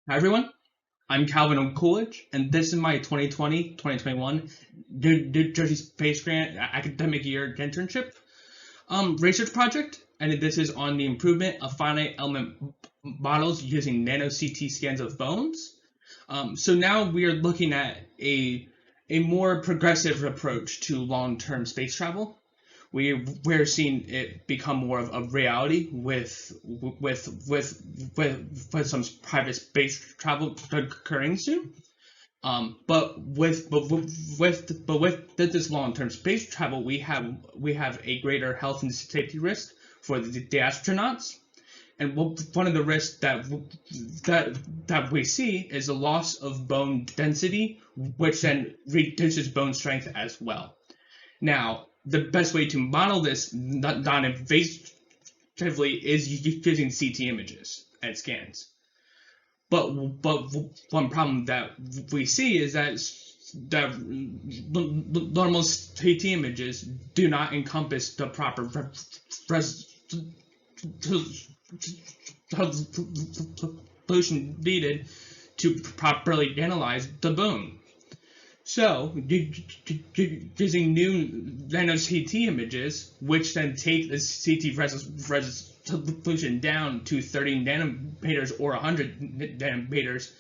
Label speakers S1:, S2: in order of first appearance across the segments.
S1: Hi everyone, I'm Calvin Okulicz, and this is my 2020-2021 New Jersey Space Grant academic year internship research project, and this is on the improvement of finite element models using nanoCT scans of bones. So now we are looking at a more progressive approach to long-term space travel. We're seeing it become more of a reality with some private space travel occurring soon. But with this long-term space travel, we have a greater health and safety risk for the astronauts. And one of the risks that we see is a loss of bone density, which then reduces bone strength as well. Now, the best way to model this non-invasively is using CT images and scans. But one problem that we see is that normal CT images do not encompass the proper resolution needed to properly analyze the bone. So, using new nanoCT images, which then take the CT resolution down to 30 nanometers or 100 nanometers,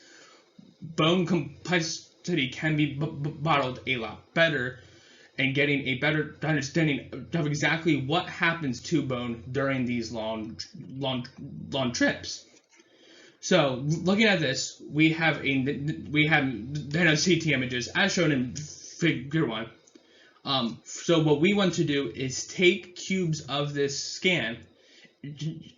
S1: bone complexity can be modeled a lot better, and getting a better understanding of exactly what happens to bone during these long trips. So, looking at this, we have nanoCT images as shown in Figure 1. So what we want to do is take cubes of this scan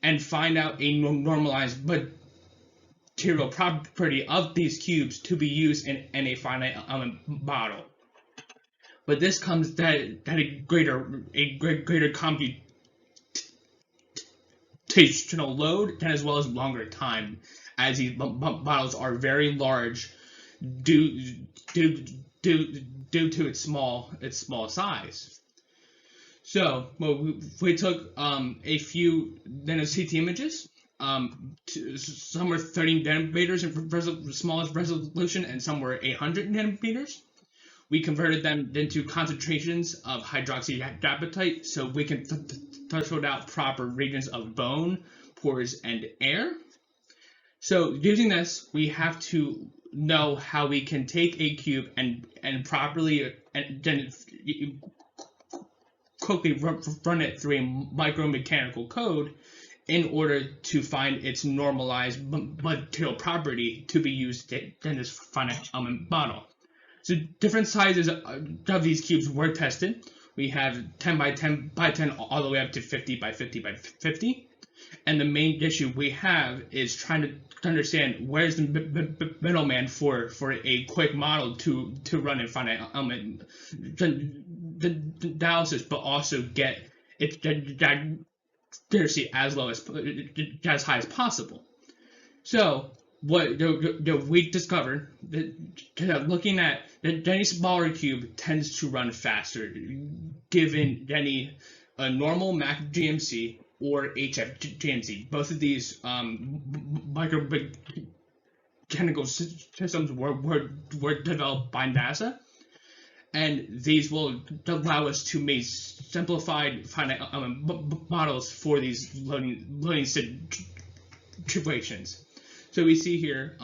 S1: and find out a normalized material property of these cubes to be used in a finite element model. But this comes at a greater computational load and as well as longer time, as these models are very large due to its small size. So we took a few nanoCT images. Some were 30 nanometers in smallest resolution, and some were 800 nanometers. We converted them into concentrations of hydroxyapatite so we can threshold out proper regions of bone, pores, and air. So using this, we have to know how we can take a cube and properly and then quickly run it through a micromechanical code in order to find its normalized material property to be used in this finite element model. So different sizes of these cubes were tested. We have 10 by 10 by 10 all the way up to 50 by 50 by 50. And the main issue we have is trying to understand where's the middleman for a quick model to run in finite element analysis, but also get its accuracy as high as possible. So what we discovered that looking at any smaller cube tends to run faster, given any normal Mac GMC or HFGMC. Both of these micromechanical systems were developed by NASA, and these will allow us to make simplified finite models for these loading situations. So we see here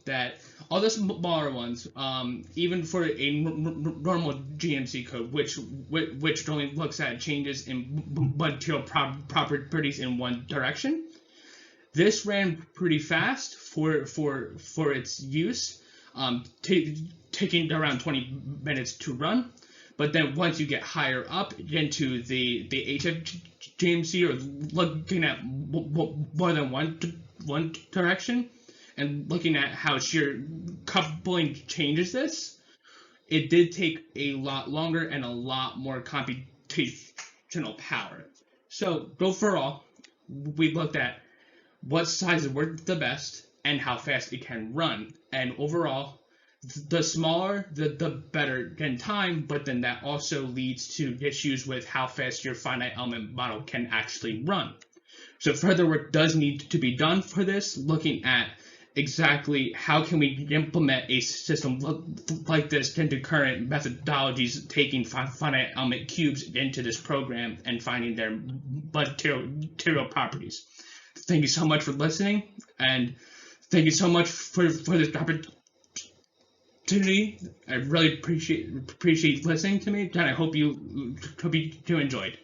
S1: that all the smaller ones, even for a normal GMC code, which only looks at changes in material properties in one direction, this ran pretty fast for its use, taking around 20 minutes to run. But then once you get higher up into the HFGMC, or looking at more than one direction and looking at how shear coupling changes this, it did take a lot longer and a lot more computational power. So overall, we looked at what sizes work the best and how fast it can run. And overall, the smaller, the better in time, but then that also leads to issues with how fast your finite element model can actually run. So further work does need to be done for this, looking at exactly how can we implement a system like this into current methodologies, taking finite element cubes into this program and finding their material properties. Thank you so much for listening, and thank you so much for this opportunity. I really appreciate listening to me, and I hope you enjoyed.